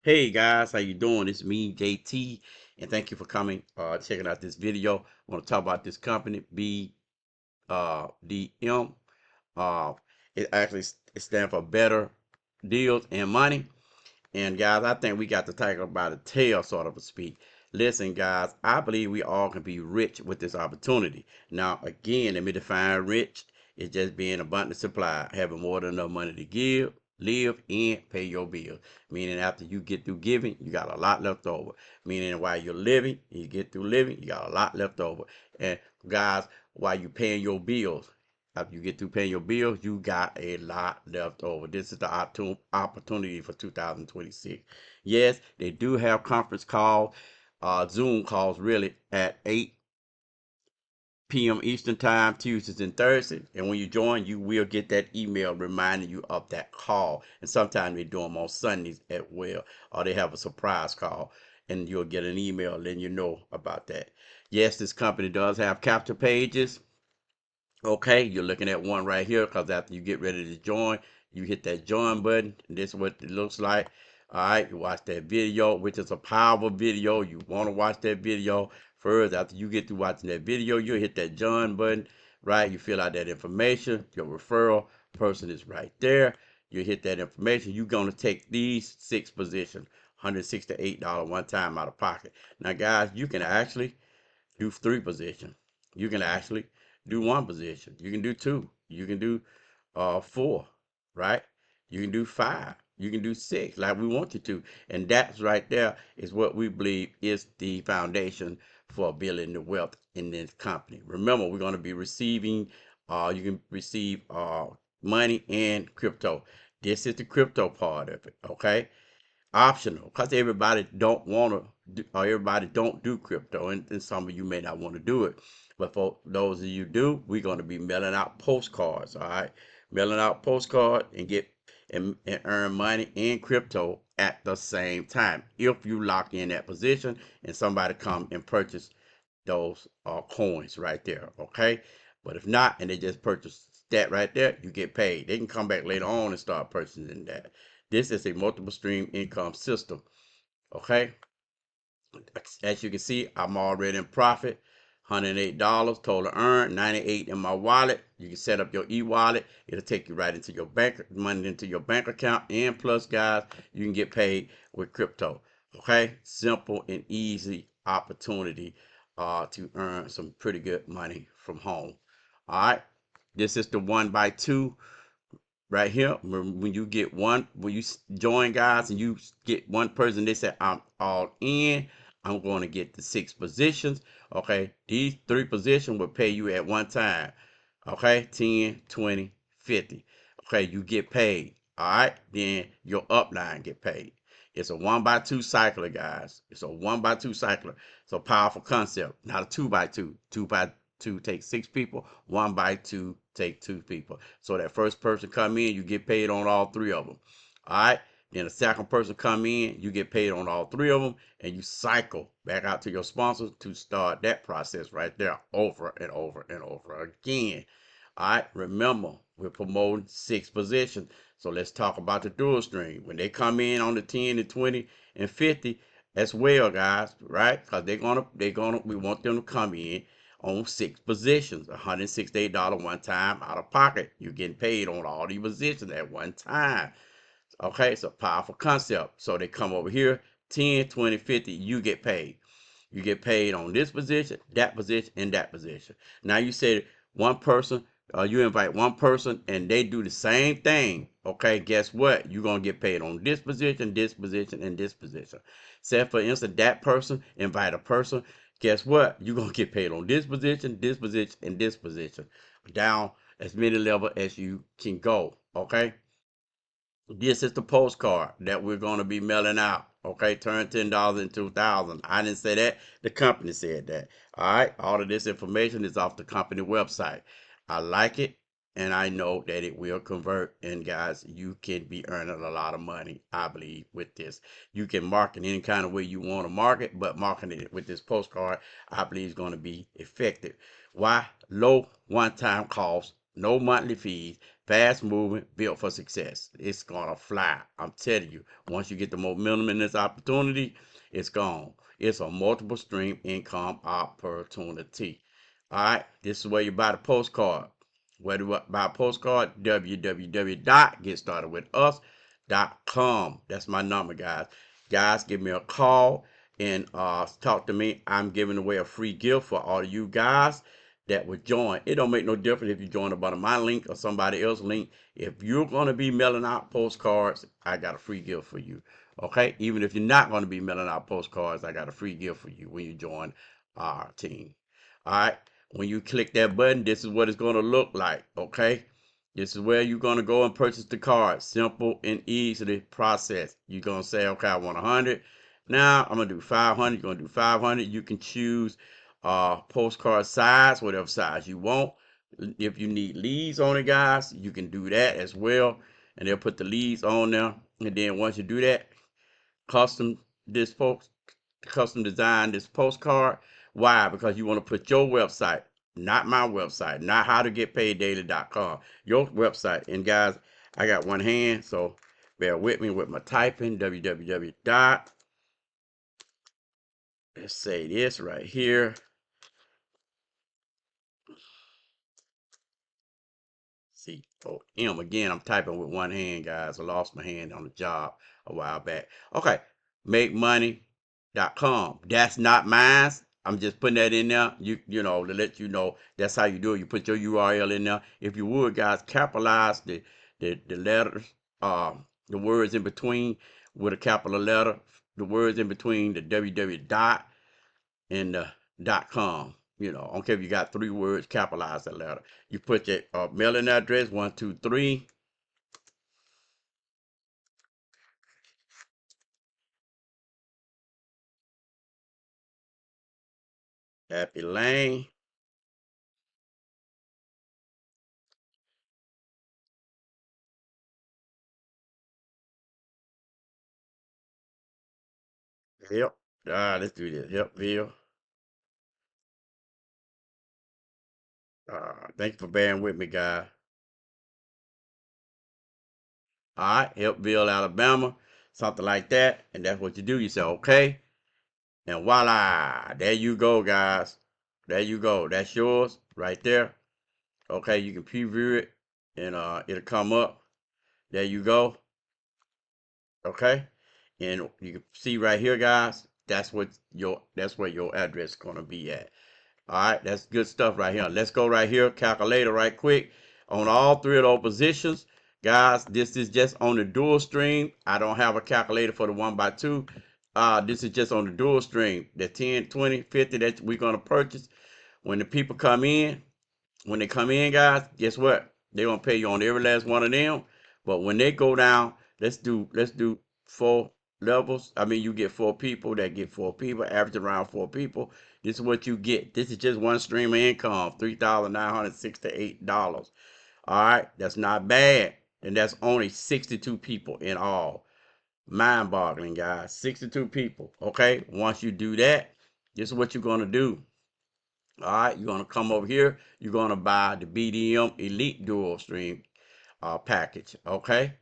Hey guys, how you doing? It's me, JT, and thank you for coming, checking out this video. I want to talk about this company, BDM. Uh, it stands for Better Deals and Money. And guys, I think we got to take it by the tail, sort of a speak. Listen, guys, I believe we all can be rich with this opportunity. Now, again, let me define rich. It's just being abundant supply, having more than enough money to give, live, and pay your bills. Meaning, after you get through giving, you got a lot left over. Meaning, while you're living, you get through living, you got a lot left over. And guys, while you paying your bills, after you get through paying your bills, you got a lot left over. This is the opportunity for 2026. Yes, they do have conference calls, Zoom calls really at 8 p.m. Eastern Time, Tuesdays and Thursdays. And when you join, you will get that email reminding you of that call. And sometimes they do them on Sundays as well, or they have a surprise call, and you'll get an email letting you know about that. Yes, this company does have capture pages. Okay, you're looking at one right here because after you get ready to join, you hit that join button. And this is what it looks like. All right, you watch that video, which is a powerful video. You want to watch that video first. After you get through watching that video, you hit that join button, right? You fill out that information. Your referral person is right there. You hit that information. You're going to take these 6 positions, $168 one time out of pocket. Now, guys, you can actually do 3 positions. You can actually do 1 position. You can do 2. You can do 4, right? You can do 5. You can do 6, like we want you to. And that's right there is what we believe is the foundation for building the wealth in this company. Remember, we're going to be receiving, you can receive money and crypto. This is the crypto part of it, okay? Optional, because everybody don't want to do, or everybody don't do crypto, and some of you may not want to do it, but for those of you do, we're going to be mailing out postcards. All right, mailing out postcard and get and earn money in crypto at the same time if you lock in that position and somebody come and purchase those coins right there. Okay, but if not, and they just purchase that right there, you get paid. They can come back later on and start purchasing that. This is a multiple stream income system. Okay, as you can see, I'm already in profit. $108 total earned, 98 in my wallet. You can set up your e-wallet. It'll take you right into your bank money into your bank account. And plus, guys, you can get paid with crypto. Okay, simple and easy opportunity to earn some pretty good money from home. All right, this is the 1x2 right here. When you get one, when you join, guys, and you get one person, they say I'm all in. I'm going to get the 6 positions. Okay, these 3 positions will pay you at one time. Okay, 10, 20, 50. Okay, you get paid. All right, then your upline get paid. It's a 1x2 cycler, guys. It's a 1x2 cycler. It's a powerful concept, not a 2x2. 2x2 takes 6 people. 1x2 take 2 people. So that first person come in, you get paid on all 3 of them. All right. Then the second person come in, you get paid on all 3 of them, and you cycle back out to your sponsors to start that process right there over and over and over again. All right. Remember, we're promoting 6 positions. So let's talk about the dual stream. When they come in on the 10 and 20 and 50 as well, guys, right? Because we want them to come in on 6 positions, $168 one time out of pocket. You're getting paid on all these positions at one time. Okay, it's a powerful concept. So they come over here, 10, 20, 50, you get paid. You get paid on this position, and that position. Now you said one person, you invite one person and they do the same thing. Okay, guess what? You're gonna get paid on this position, and this position. Say for instance, that person invite a person. Guess what? You're gonna get paid on this position, and this position. Down as many level as you can go. Okay. This is the postcard that we're going to be mailing out. Okay, turn $10 into 2,000. I didn't say that. The company said that. All right, all of this information is off the company website. I like it, and I know that it will convert. And guys, you can be earning a lot of money, I believe, with this. You can market any kind of way you want to market, but marketing it with this postcard, I believe, is going to be effective. Why? Low one-time cost, No monthly fees. Fast moving, built for success. It's gonna fly. I'm telling you. Once you get the momentum in this opportunity, it's gone. It's a multiple stream income opportunity. All right. This is where you buy the postcard. Where do I buy a postcard? www.getstartedwithus.com. That's my number, guys. Guys, give me a call and talk to me. I'm giving away a free gift for all of you guys that would join. It don't make no difference if you join about my link or somebody else's link. If you're gonna be mailing out postcards, I got a free gift for you. Okay, even if you're not gonna be mailing out postcards, I got a free gift for you when you join our team. All right, when you click that button, this is what it's gonna look like. Okay, this is where you're gonna go and purchase the card. Simple and easily processed. You're gonna say, okay, I want 100. Now I'm gonna do 500. You're gonna do 500. You can choose postcard size, whatever size you want. If you need leads on it, guys, you can do that as well. And they'll put the leads on there. And then once you do that, custom this post, custom design this postcard. Why? Because you want to put your website, not my website, not howtogetpaiddaily.com, your website. And guys, I got one hand, so bear with me with my typing. www dot, let's say this right here. C-O-M. Again, I'm typing with one hand, guys. I lost my hand on the job a while back. Okay, makemoney.com. That's not mine. I'm just putting that in there. You know, to let you know that's how you do it. You put your URL in there. If you would, guys, capitalize the letters, the words in between with a capital letter. The words in between the www dot and .com. You know, I don't care if you got 3 words, capitalize that letter. You put your mailing address, 123 Happy Lane. Yep. Let's do this. Yep, Bill. Thank you for bearing with me, guys. All right, Helpville, Alabama, something like that. And that's what you do. You say, okay. And voila. There you go, guys. There you go. That's yours right there. Okay, you can preview it and it'll come up. There you go. Okay, and you can see right here, guys, that's where your address is gonna be at. All right, that's good stuff right here. Let's go right here, calculator right quick on all 3 of those positions. Guys, this is just on the dual stream. I don't have a calculator for the 1x2. This is just on the dual stream, the 10, 20, 50 that we're gonna purchase. When the people come in, when they come in, guys, guess what? They're gonna pay you on every last one of them. But when they go down, let's do 4 levels. I mean, you get 4 people that get 4 people, average around 4 people. This is what you get. This is just one stream of income, $3,968. All right, that's not bad, and that's only 62 people in all. Mind-boggling, guys. 62 people. Okay, once you do that, this is what you're gonna do. All right, you're gonna come over here. You're gonna buy the BDM Elite Dual Stream package. Okay,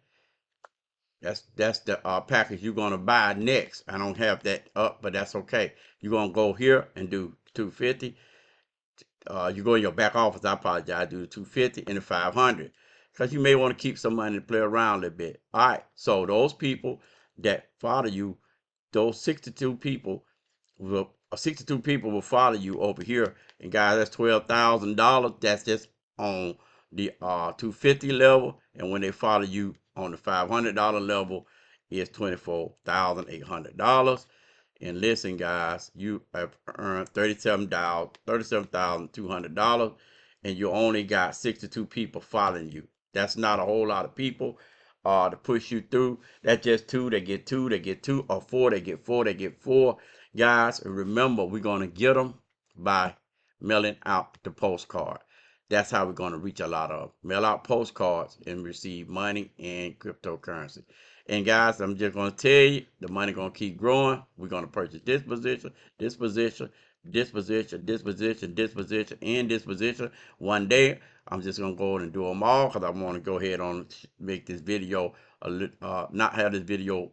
that's the package you're gonna buy next. I don't have that up, but that's okay. You're gonna go here and do 250. You go in your back office. I apologize. Do the 250 and the 500 because you may want to keep some money to play around a little bit. All right, so those people that follow you, those 62 people will follow you over here. And guys, that's $12,000. That's just on the 250 level. And when they follow you on the $500 level, it's $24,800. And listen, guys, you have earned $37,200, and you only got 62 people following you. That's not a whole lot of people to push you through. That's just 2, they get 2, they get 2, or 4, they get 4, they get 4. Guys, remember, we're going to get them by mailing out the postcard. That's how we're going to reach a lot of them. Mail out postcards and receive money and cryptocurrency. And guys, I'm just going to tell you, the money going to keep growing. We're going to purchase this position, disposition, and disposition. One day, I'm just gonna go and do them all because I want to go ahead on make this video not have this video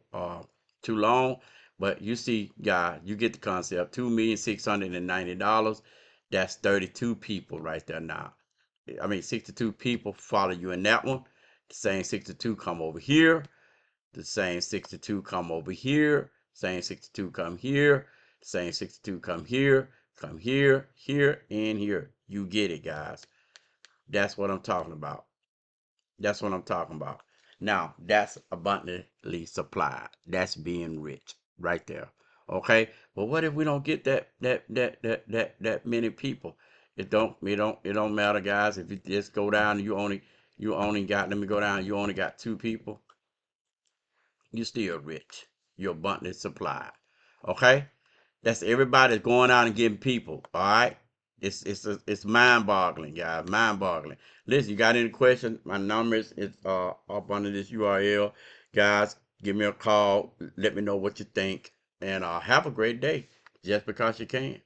too long. But you see, guys, you get the concept. $2,690,000. That's 32 people right there now. I mean, 62 people follow you in that one. The same 62 come over here. The same 62 come over here. Same 62 come here. Same 62 come here, here, and here. You get it, guys. That's what I'm talking about. That's what I'm talking about. Now, that's abundantly supplied. That's being rich right there. Okay? But what if we don't get that many people? It don't matter, guys. If you just go down, you only got, let me go down, you only got 2 people, you still rich. You're abundantly supplied. Okay? That's everybody that's going out and getting people. All right? It's mind boggling, guys. Mind boggling. Listen, you got any questions? My number is up under this URL. Guys, give me a call. Let me know what you think. And have a great day. Just because you can.